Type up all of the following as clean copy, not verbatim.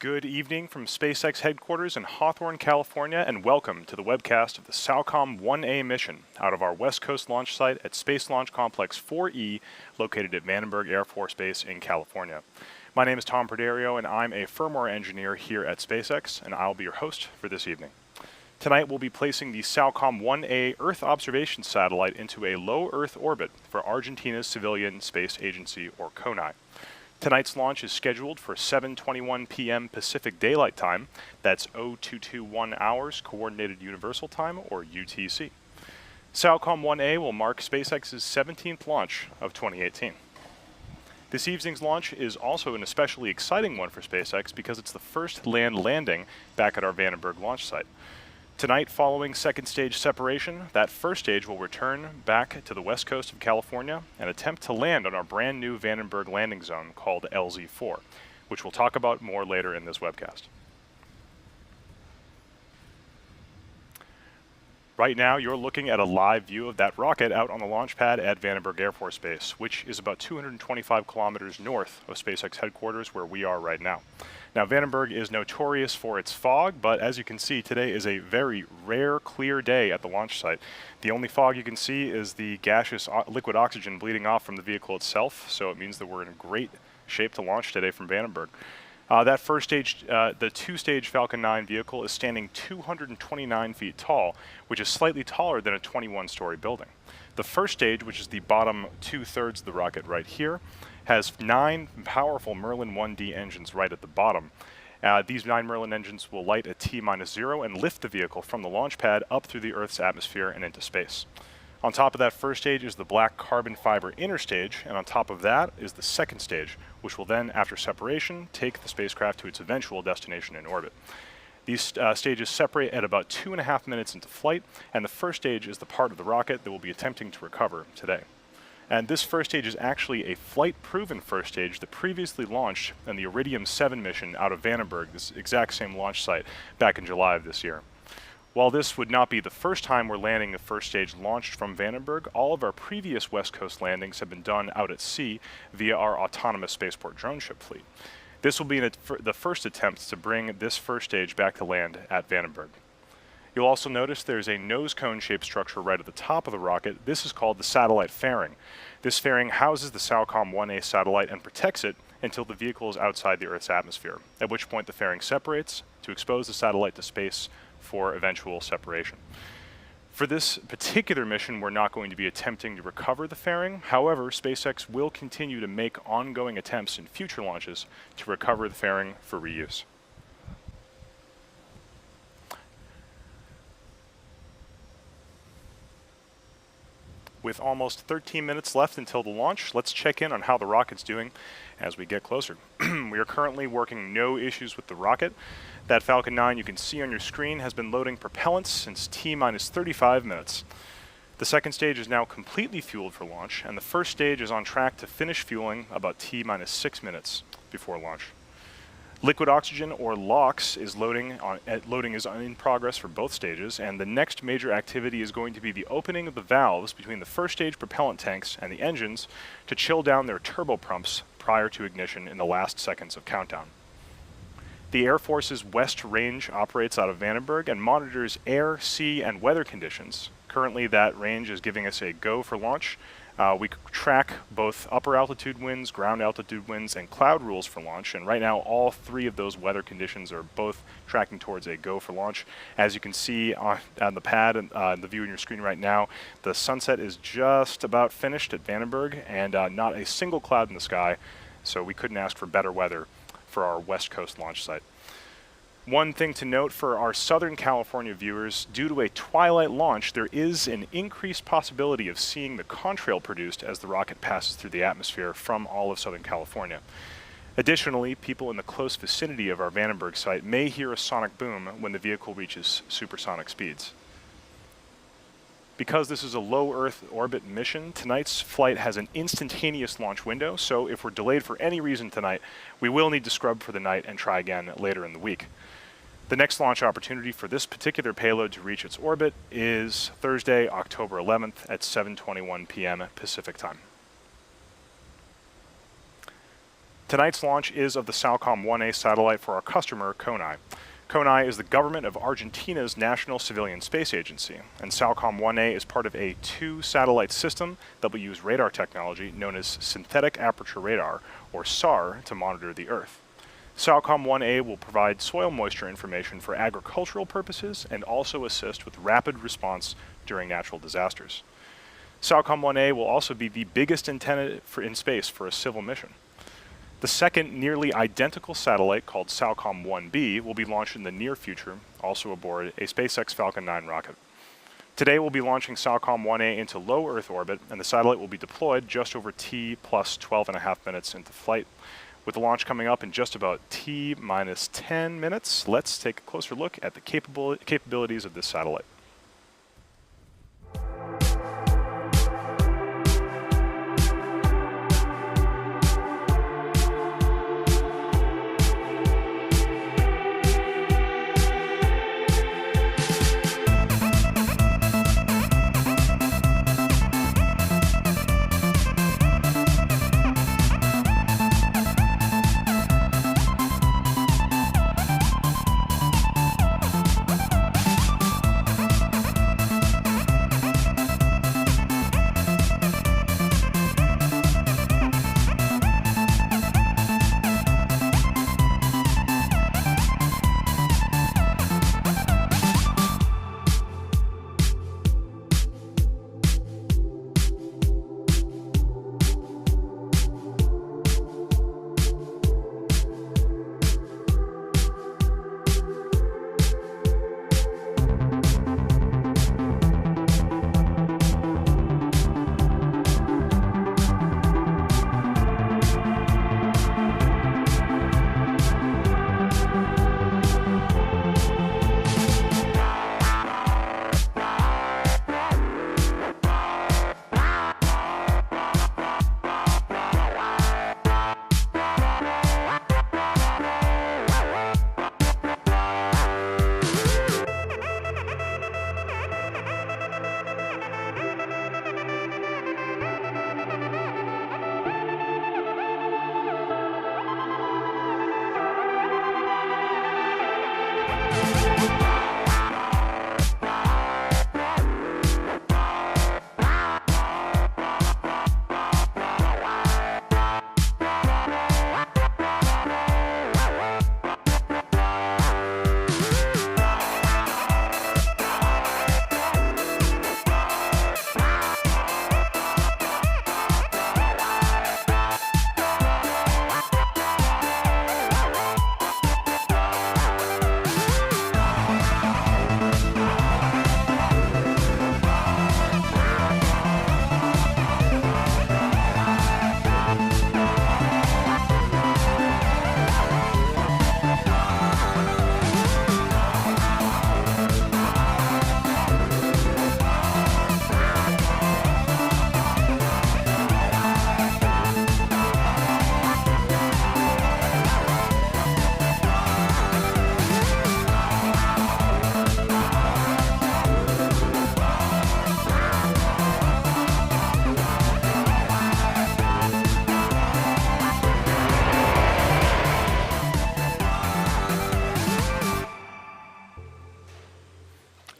Good evening from SpaceX headquarters in Hawthorne, California, and welcome to the webcast of the SAOCOM 1A mission out of our West Coast launch site at Space Launch Complex 4E, located at Vandenberg Air Force Base in California. My name is Tom Perderio, and I'm a firmware engineer here at SpaceX, and I'll be your host for this evening. Tonight, we'll be placing the SAOCOM 1A Earth observation satellite into a low Earth orbit for Argentina's Civilian Space Agency, or CONAI. Tonight's launch is scheduled for 7:21 p.m. Pacific Daylight Time. That's 0221 hours Coordinated Universal Time, or UTC. SAOCOM 1A will mark SpaceX's 17th launch of 2018. This evening's launch is also an especially exciting one for SpaceX because it's the first landing back at our Vandenberg launch site. Tonight, following second stage separation, that first stage will return back to the west coast of California and attempt to land on our brand new Vandenberg landing zone called LZ4, which we'll talk about more later in this webcast. Right now, you're looking at a live view of that rocket out on the launch pad at Vandenberg Air Force Base, which is about 225 kilometers north of SpaceX headquarters where we are right now. Now, Vandenberg is notorious for its fog, but as you can see, today is a very rare, clear day at the launch site. The only fog you can see is the gaseous liquid oxygen bleeding off from the vehicle itself, so it means that we're in great shape to launch today from Vandenberg. That first stage, the two-stage Falcon 9 vehicle is standing 229 feet tall, which is slightly taller than a 21-story building. The first stage, which is the bottom two-thirds of the rocket right here, has 9 powerful Merlin 1D engines right at the bottom. These 9 Merlin engines will light at T-0 and lift the vehicle from the launch pad up through the Earth's atmosphere and into space. On top of that first stage is the black carbon fiber inner stage, and on top of that is the second stage, which will then, after separation, take the spacecraft to its eventual destination in orbit. These stages separate at about 2.5 minutes into flight, and the first stage is the part of the rocket that we'll be attempting to recover today. And this first stage is actually a flight-proven first stage that previously launched in the Iridium 7 mission out of Vandenberg, this exact same launch site, back in July of this year. While this would not be the first time we're landing the first stage launched from Vandenberg, all of our previous West Coast landings have been done out at sea via our autonomous spaceport drone ship fleet. This will be the first attempt to bring this first stage back to land at Vandenberg. You'll also notice there's a nose cone-shaped structure right at the top of the rocket. This is called the satellite fairing. This fairing houses the SAOCOM 1A satellite and protects it until the vehicle is outside the Earth's atmosphere, at which point the fairing separates to expose the satellite to space for eventual separation. For this particular mission, we're not going to be attempting to recover the fairing. However, SpaceX will continue to make ongoing attempts in future launches to recover the fairing for reuse. With almost 13 minutes left until the launch, let's check in on how the rocket's doing as we get closer. We are currently working no issues with the rocket. That Falcon 9 you can see on your screen has been loading propellants since T-minus 35 minutes. The second stage is now completely fueled for launch, and the first stage is on track to finish fueling about T-minus 6 minutes before launch. Liquid oxygen, or LOX, is loading is in progress for both stages, and the next major activity is going to be the opening of the valves between the first stage propellant tanks and the engines to chill down their turbopumps prior to ignition in the last seconds of countdown. The Air Force's West Range operates out of Vandenberg and monitors air, sea, and weather conditions. Currently, that range is giving us a go for launch. We track both upper altitude winds, ground altitude winds, and cloud rules for launch, and right now all 3 of those weather conditions are both tracking towards a go for launch. As you can see on the pad and the view on your screen right now, the sunset is just about finished at Vandenberg, and not a single cloud in the sky, so we couldn't ask for better weather for our West Coast launch site. One thing to note for our Southern California viewers, due to a twilight launch, there is an increased possibility of seeing the contrail produced as the rocket passes through the atmosphere from all of Southern California. Additionally, people in the close vicinity of our Vandenberg site may hear a sonic boom when the vehicle reaches supersonic speeds. Because this is a low Earth orbit mission, tonight's flight has an instantaneous launch window, so if we're delayed for any reason tonight, we will need to scrub for the night and try again later in the week. The next launch opportunity for this particular payload to reach its orbit is Thursday, October 11th at 7:21 p.m. Pacific time. Tonight's launch is of the SAOCOM 1A satellite for our customer, CONAI. CONAI is the government of Argentina's national civilian space agency, and SAOCOM 1A is part of a two-satellite system that will use radar technology known as synthetic aperture radar, or SAR, to monitor the Earth. SAOCOM 1A will provide soil moisture information for agricultural purposes and also assist with rapid response during natural disasters. SAOCOM 1A will also be the biggest antenna in space for a civil mission. The second nearly identical satellite, called SAOCOM 1B, will be launched in the near future, also aboard a SpaceX Falcon 9 rocket. Today we'll be launching SAOCOM 1A into low Earth orbit, and the satellite will be deployed just over T plus 12.5 minutes into flight. With the launch coming up in just about T minus 10 minutes, let's take a closer look at the capabilities of this satellite.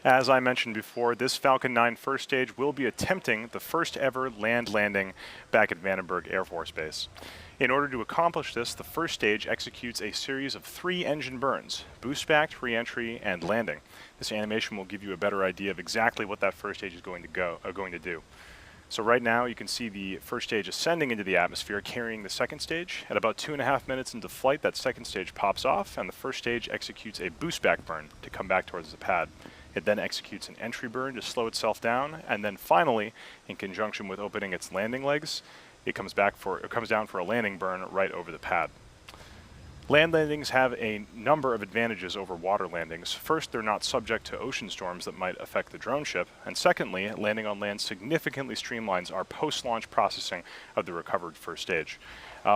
As I mentioned before, this Falcon 9 first stage will be attempting the first ever land landing back at Vandenberg Air Force Base. In order to accomplish this, the first stage executes a series of 3 engine burns: boost back, re-entry, and landing. This animation will give you a better idea of exactly what that first stage is going to do. So right now you can see the first stage ascending into the atmosphere, carrying the second stage. At about 2.5 minutes into flight, that second stage pops off, and the first stage executes a boost back burn to come back towards the pad. It then executes an entry burn to slow itself down, and then finally, in conjunction with opening its landing legs, it comes down for a landing burn right over the pad. Land landings have a number of advantages over water landings. First, they're not subject to ocean storms that might affect the drone ship, and secondly, landing on land significantly streamlines our post-launch processing of the recovered first stage.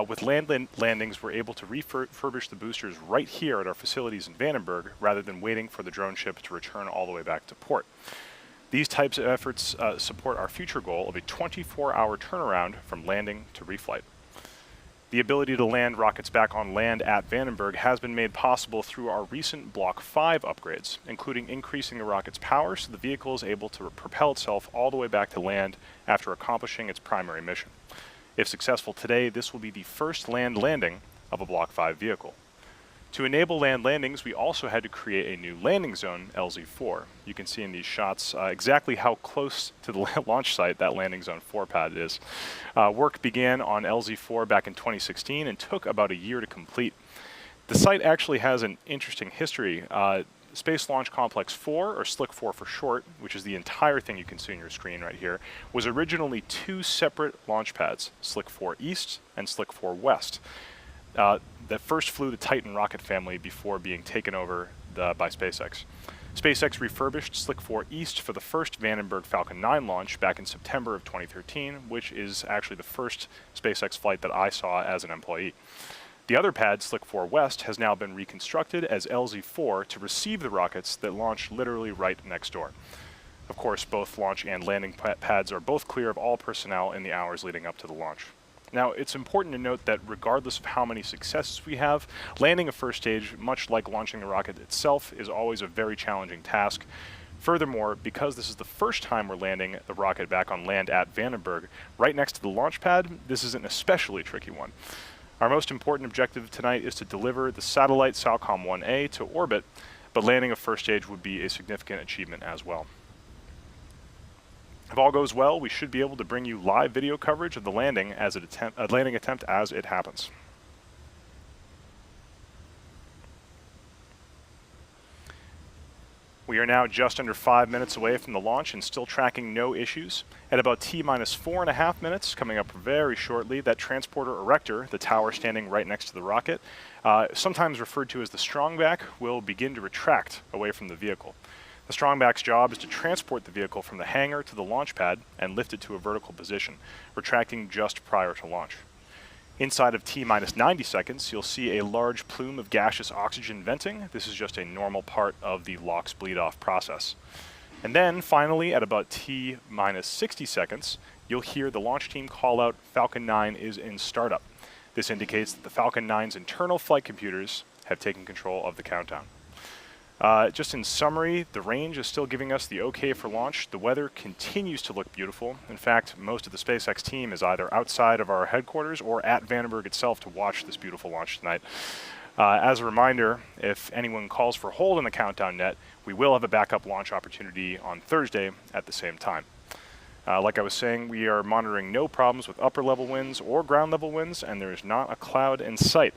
With landings, we're able to refurbish the boosters right here at our facilities in Vandenberg, rather than waiting for the drone ship to return all the way back to port. These types of efforts support our future goal of a 24-hour turnaround from landing to reflight. The ability to land rockets back on land at Vandenberg has been made possible through our recent Block 5 upgrades, including increasing the rocket's power so the vehicle is able to propel itself all the way back to land after accomplishing its primary mission. If successful today, this will be the first land landing of a Block 5 vehicle. To enable land landings, we also had to create a new landing zone, LZ4. You can see in these shots exactly how close to the launch site that landing zone 4 pad is. Work began on LZ4 back in 2016 and took about a year to complete. The site actually has an interesting history. Space Launch Complex 4, or SLC 4 for short, which is the entire thing you can see on your screen right here, was originally 2 separate launch pads, SLC 4 East and SLC 4 West. That first flew the Titan rocket family before being taken over by SpaceX. SpaceX refurbished SLC 4 East for the first Vandenberg Falcon 9 launch back in September of 2013, which is actually the first SpaceX flight that I saw as an employee. The other pad, SLC 4 West, has now been reconstructed as LZ4 to receive the rockets that launch literally right next door. Of course, both launch and landing pads are both clear of all personnel in the hours leading up to the launch. Now, it's important to note that regardless of how many successes we have, landing a first stage, much like launching the rocket itself, is always a very challenging task. Furthermore, because this is the first time we're landing the rocket back on land at Vandenberg, right next to the launch pad, this is an especially tricky one. Our most important objective tonight is to deliver the satellite SAOCOM 1A to orbit, but landing a first stage would be a significant achievement as well. If all goes well, we should be able to bring you live video coverage of the landing attempt as it happens. We are now just under 5 minutes away from the launch and still tracking no issues. At about T-minus 4.5 minutes, coming up very shortly, that transporter erector, the tower standing right next to the rocket, sometimes referred to as the strongback, will begin to retract away from the vehicle. The strongback's job is to transport the vehicle from the hangar to the launch pad and lift it to a vertical position, retracting just prior to launch. Inside of T-minus 90 seconds, you'll see a large plume of gaseous oxygen venting. This is just a normal part of the LOX bleed-off process. And then, finally, at about T-minus 60 seconds, you'll hear the launch team call out Falcon 9 is in startup. This indicates that the Falcon 9's internal flight computers have taken control of the countdown. Just in summary, the range is still giving us the okay for launch. The weather continues to look beautiful. In fact, most of the SpaceX team is either outside of our headquarters or at Vandenberg itself to watch this beautiful launch tonight. As a reminder, if anyone calls for hold in the countdown net, we will have a backup launch opportunity on Thursday at the same time. Like I was saying, we are monitoring no problems with upper level winds or ground level winds, and there is not a cloud in sight.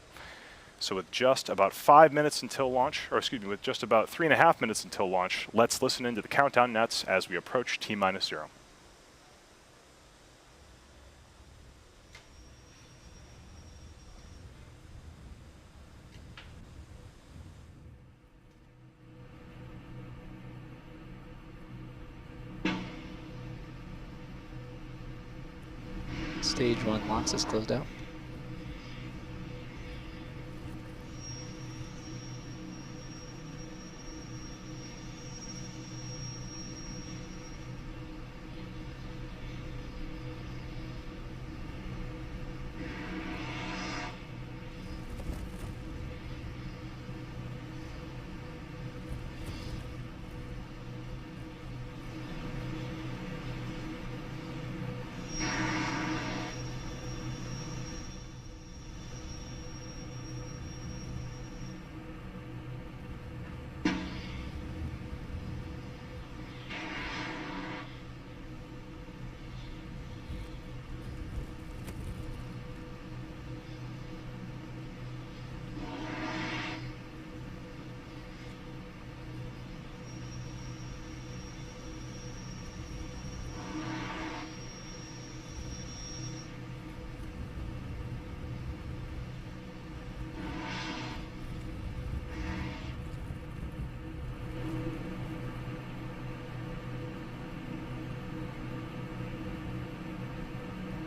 So with just about 5 minutes until launch, or excuse me, with just about 3.5 minutes until launch, let's listen into the countdown nets as we approach T-minus 0. Stage 1 LOX is closed out.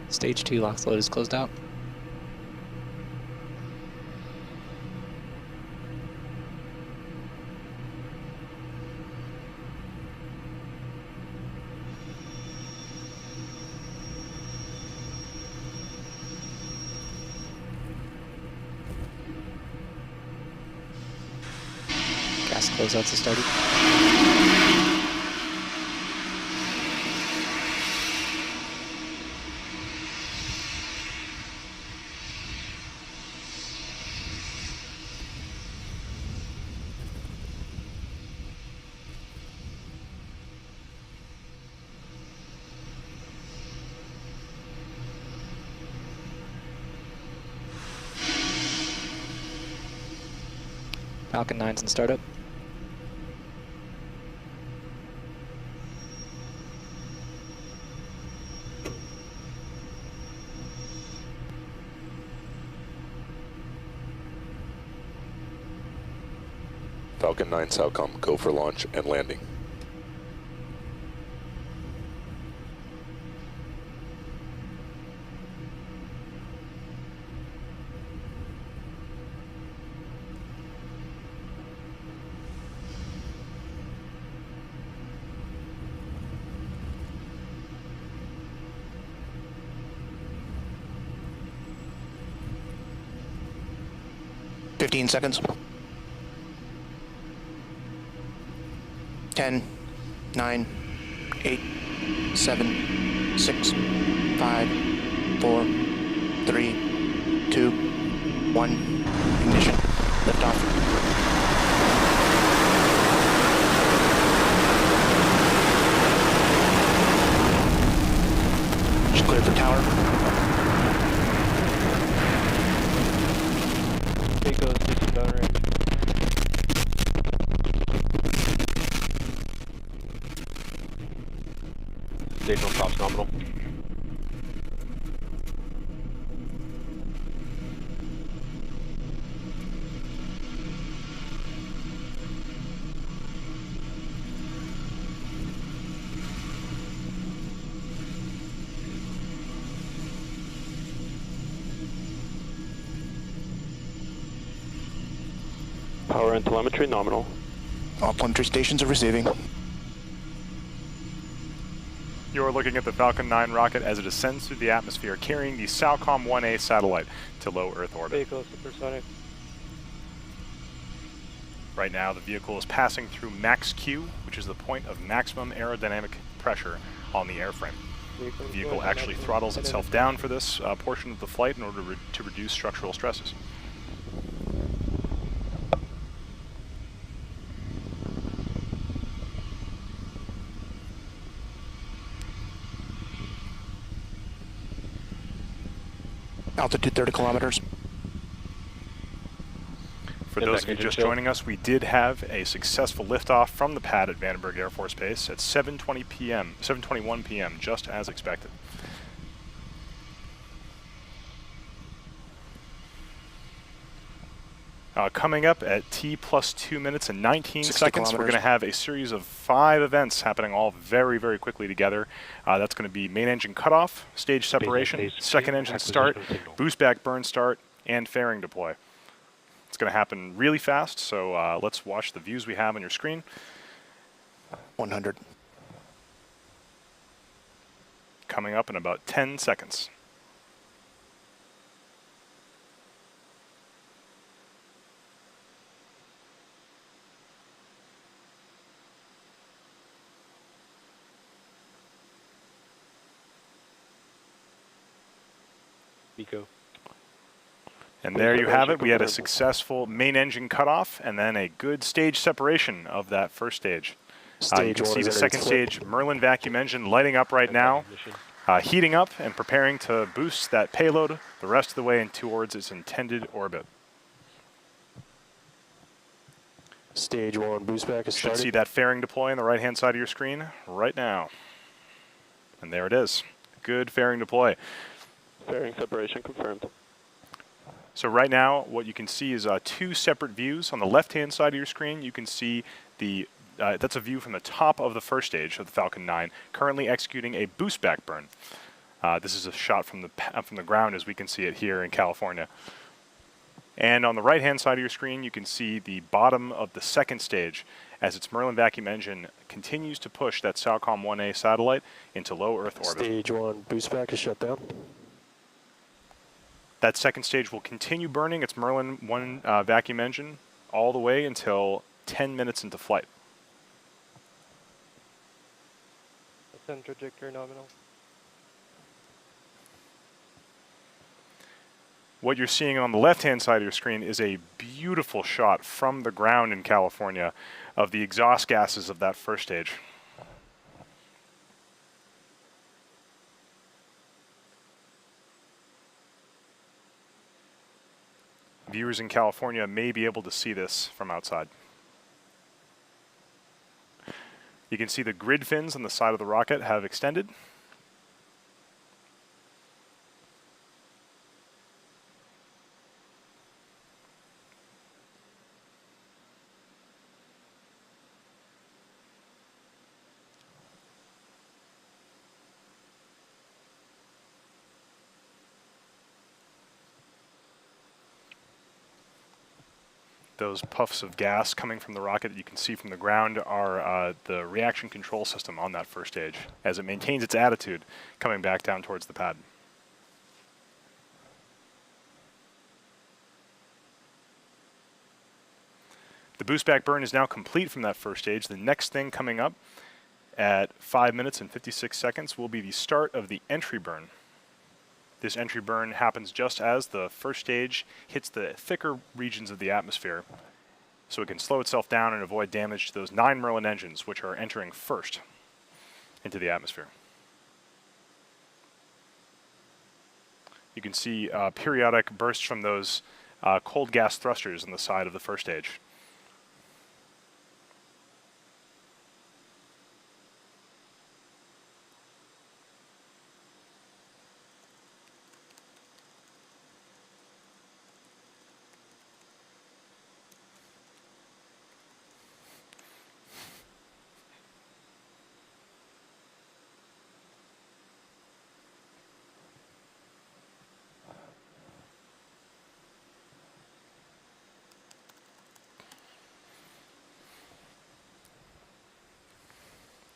Stage 2 LOX load is closed out. LOX closeouts have started. Falcon 9's in startup. Falcon 9 SAOCOM, go for launch and landing. Seconds. 10, 9, 8, 7, 6, 5, 4, 3, 2, 1. Ignition. Liftoff. Just cleared for tower. Take a 60 gun range. Stage 1 props nominal. Power and telemetry nominal. All planetary stations are receiving. You're looking at the Falcon 9 rocket as it ascends through the atmosphere, carrying the SAOCOM 1A satellite to low Earth orbit. Vehicle supersonic. Right now, the vehicle is passing through max Q, which is the point of maximum aerodynamic pressure on the airframe. The vehicle actually throttles itself down for this portion of the flight in order to reduce structural stresses. Altitude 30 kilometers. For those of you just joining us, we did have a successful liftoff from the pad at Vandenberg Air Force Base at 7:21 p.m., just as expected. Coming up at T plus 2 minutes and 19 seconds, we're going to have a series of 5 events happening all very, very quickly together. That's going to be main engine cutoff, stage separation, second engine start, boost back burn start, and fairing deploy. It's going to happen really fast, so let's watch the views we have on your screen. 100. Coming up in about 10 seconds. Nico. And there you have it. We had a successful main engine cutoff and then a good stage separation of that first stage. You can see the second stage Merlin vacuum engine lighting up right now, heating up and preparing to boost that payload the rest of the way in towards its intended orbit. Stage 1 boost back is started. Should see that fairing deploy on the right-hand side of your screen right now. And there it is. Good fairing deploy. Fairing separation confirmed. So right now, what you can see is 2 separate views. On the left-hand side of your screen, you can see the that's a view from the top of the first stage of the Falcon 9, currently executing a boost back burn. This is a shot from the ground as we can see it here in California. And on the right-hand side of your screen, you can see the bottom of the second stage as its Merlin vacuum engine continues to push that SAOCOM 1A satellite into low Earth orbit. Stage 1 boost back is shut down. That second stage will continue burning its Merlin 1 vacuum engine all the way until 10 minutes into flight. Ascend trajectory nominal. What you're seeing on the left-hand side of your screen is a beautiful shot from the ground in California of the exhaust gases of that first stage. Viewers in California may be able to see this from outside. You can see the grid fins on the side of the rocket have extended. Those puffs of gas coming from the rocket that you can see from the ground are the reaction control system on that first stage as it maintains its attitude coming back down towards the pad. The boost back burn is now complete from that first stage. The next thing coming up at 5 minutes and 56 seconds will be the start of the entry burn. This entry burn happens just as the first stage hits the thicker regions of the atmosphere, so it can slow itself down and avoid damage to those 9 Merlin engines, which are entering first into the atmosphere. You can see periodic bursts from those cold gas thrusters on the side of the first stage.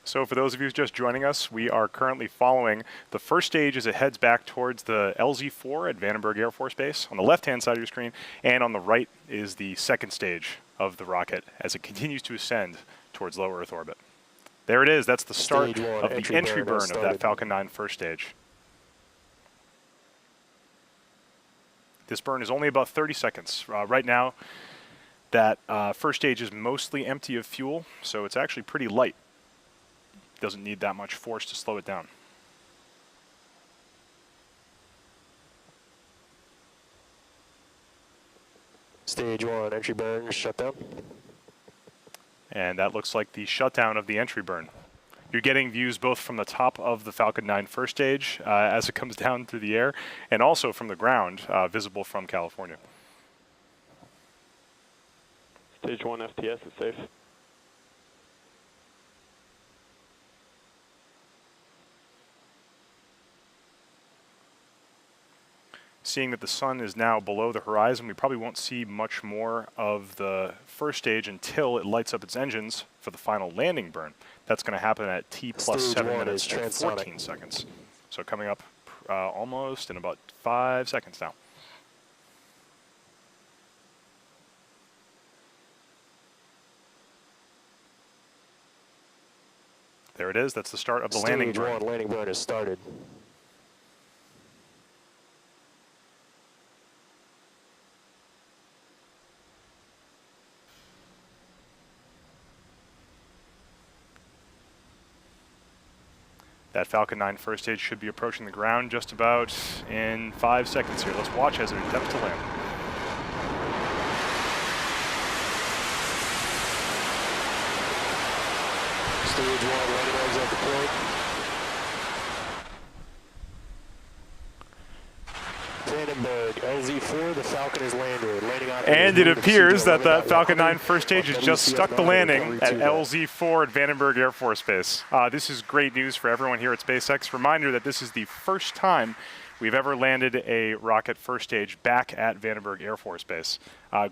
So for those of you just joining us, we are currently following the first stage as it heads back towards the LZ-4 at Vandenberg Air Force Base on the left-hand side of your screen, and on the right is the second stage of the rocket as it continues to ascend towards low Earth orbit. There it is. That's the start of the entry burn of that Falcon 9 first stage. This burn is only about 30 seconds. Right now, that first stage is mostly empty of fuel, so it's actually pretty light. Doesn't need that much force to slow it down. Stage 1, entry burn, shutdown. And that looks like the shutdown of the entry burn. You're getting views both from the top of the Falcon 9 first stage as it comes down through the air, and also from the ground, visible from California. Stage 1 FTS is safe. Seeing that the sun is now below the horizon, we probably won't see much more of the first stage until it lights up its engines for the final landing burn. That's going to happen at T plus Stage 7 1 minutes is and transonic. 14 seconds. So coming up almost in about 5 seconds now. There it is. That's the start of the landing burn. Stage 1 landing burn has started. That Falcon 9 first stage should be approaching the ground just about in 5 seconds here. Let's watch as it attempts to land. Stage 1 landing legs at deployed. Vandenberg, LZ-4, the Falcon is landed. Landing on And it appears that that Falcon 9 first stage has just stuck the landing at LZ-4 at Vandenberg Air Force Base. This is great news for everyone here at SpaceX. Reminder that this is the first time we've ever landed a rocket first stage back at Vandenberg Air Force Base.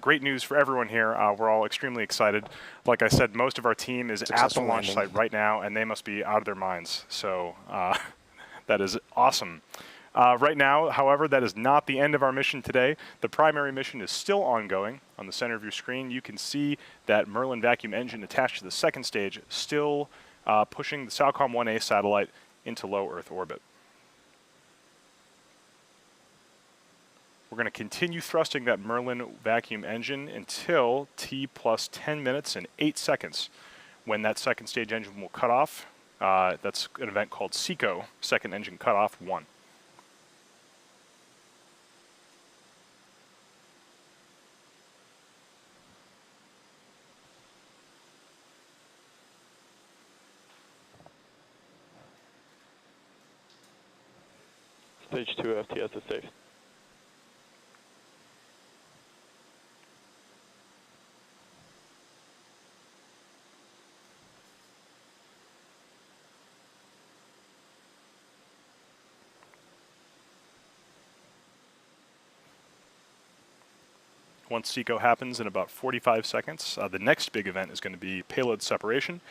Great news for everyone here. We're all extremely excited. Like I said, most of our team is at the launch site right now, and they must be out of their minds. So that is awesome. Right now, however, that is not the end of our mission today. The primary mission is still ongoing. On the center of your screen, you can see that Merlin vacuum engine attached to the second stage, still pushing the SAOCOM 1A satellite into low Earth orbit. We're going to continue thrusting that Merlin vacuum engine until T plus 10 minutes and 8 seconds, when that second stage engine will cut off. That's an event called SECO, second engine cutoff 1. Stage 2 FTS is safe. Once SECO happens in about 45 seconds, the next big event is going to be payload separation,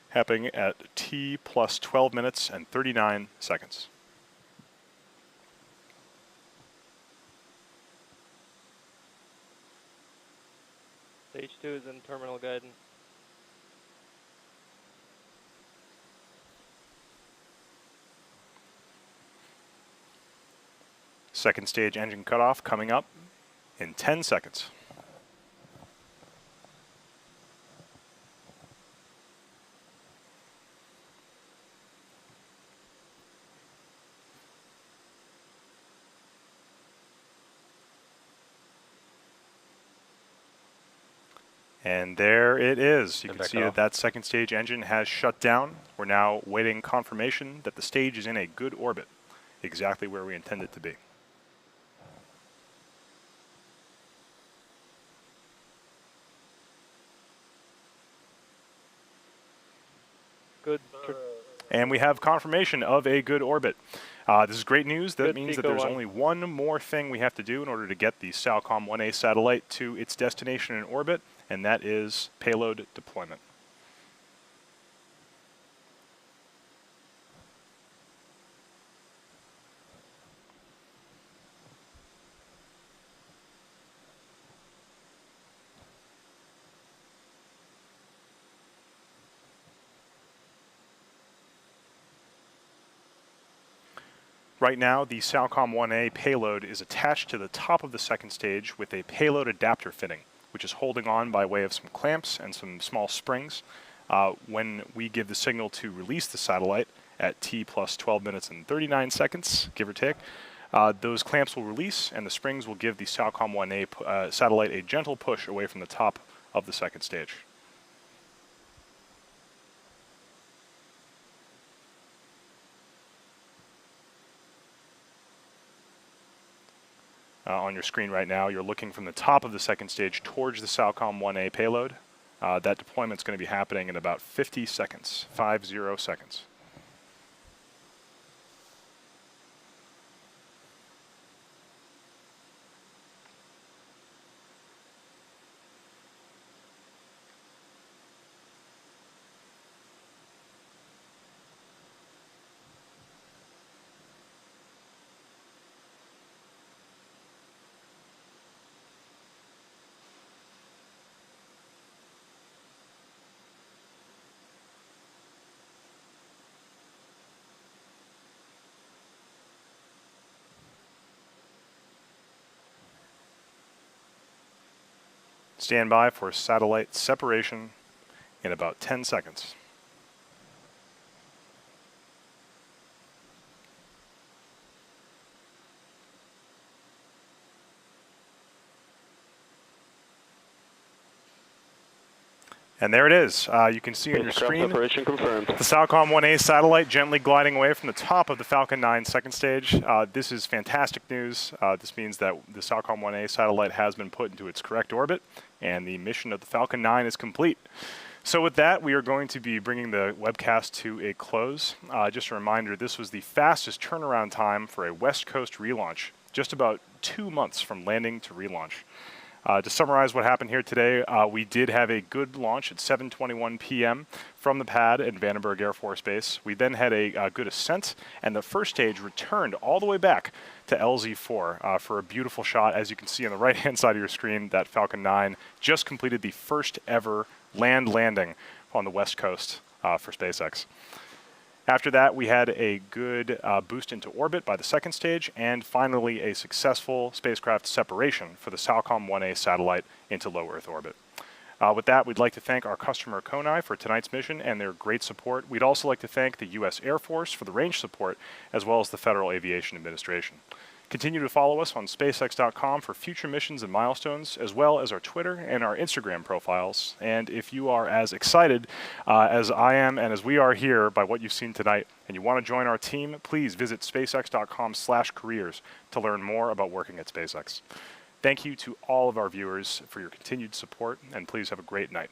happening at T plus 12 minutes and 39 seconds. Stage 2 is in terminal guidance. Second stage engine cutoff coming up in 10 seconds. And there it is. You can see that that second stage engine has shut down. We're now waiting confirmation that the stage is in a good orbit, exactly where we intend it to be. Good. And we have confirmation of a good orbit. This is great news. That means that there's only one more thing we have to do in order to get the SAOCOM 1A satellite to its destination in orbit, and that is payload deployment. Right now, the SAOCOM 1A payload is attached to the top of the second stage with a payload adapter fitting, which is holding on by way of some clamps and some small springs. When we give the signal to release the satellite at T plus 12 minutes and 39 seconds, give or take, those clamps will release and the springs will give the SAOCOM 1A satellite a gentle push away from the top of the second stage. On your screen right now, you're looking from the top of the second stage towards the SAOCOM 1A payload. That deployment is going to be happening in about 50 seconds, 50 seconds. Stand by for satellite separation in about 10 seconds. And there it is. You can see on your screen Separation confirmed. the SAOCOM 1A satellite gently gliding away from the top of the Falcon 9 second stage. This is fantastic news. This means that the SAOCOM 1A satellite has been put into its correct orbit, and the mission of the Falcon 9 is complete. So with that, we are going to be bringing the webcast to a close. Just a reminder, this was the fastest turnaround time for a West Coast relaunch, just about 2 months from landing to relaunch. To summarize what happened here today, we did have a good launch at 7:21 p.m. from the pad at Vandenberg Air Force Base. We then had a good ascent, and the first stage returned all the way back to LZ4 for a beautiful shot. As you can see on the right-hand side of your screen, that Falcon 9 just completed the first ever land landing on the west coast for SpaceX. After that, we had a good boost into orbit by the second stage, and finally a successful spacecraft separation for the SAOCOM 1A satellite into low Earth orbit. With that, we'd like to thank our customer Konai for tonight's mission and their great support. We'd also like to thank the U.S. Air Force for the range support, as well as the Federal Aviation Administration. Continue to follow us on SpaceX.com for future missions and milestones, as well as our Twitter and our Instagram profiles. And if you are as excited as I am and as we are here by what you've seen tonight, and you want to join our team, please visit SpaceX.com/careers to learn more about working at SpaceX. Thank you to all of our viewers for your continued support, and please have a great night.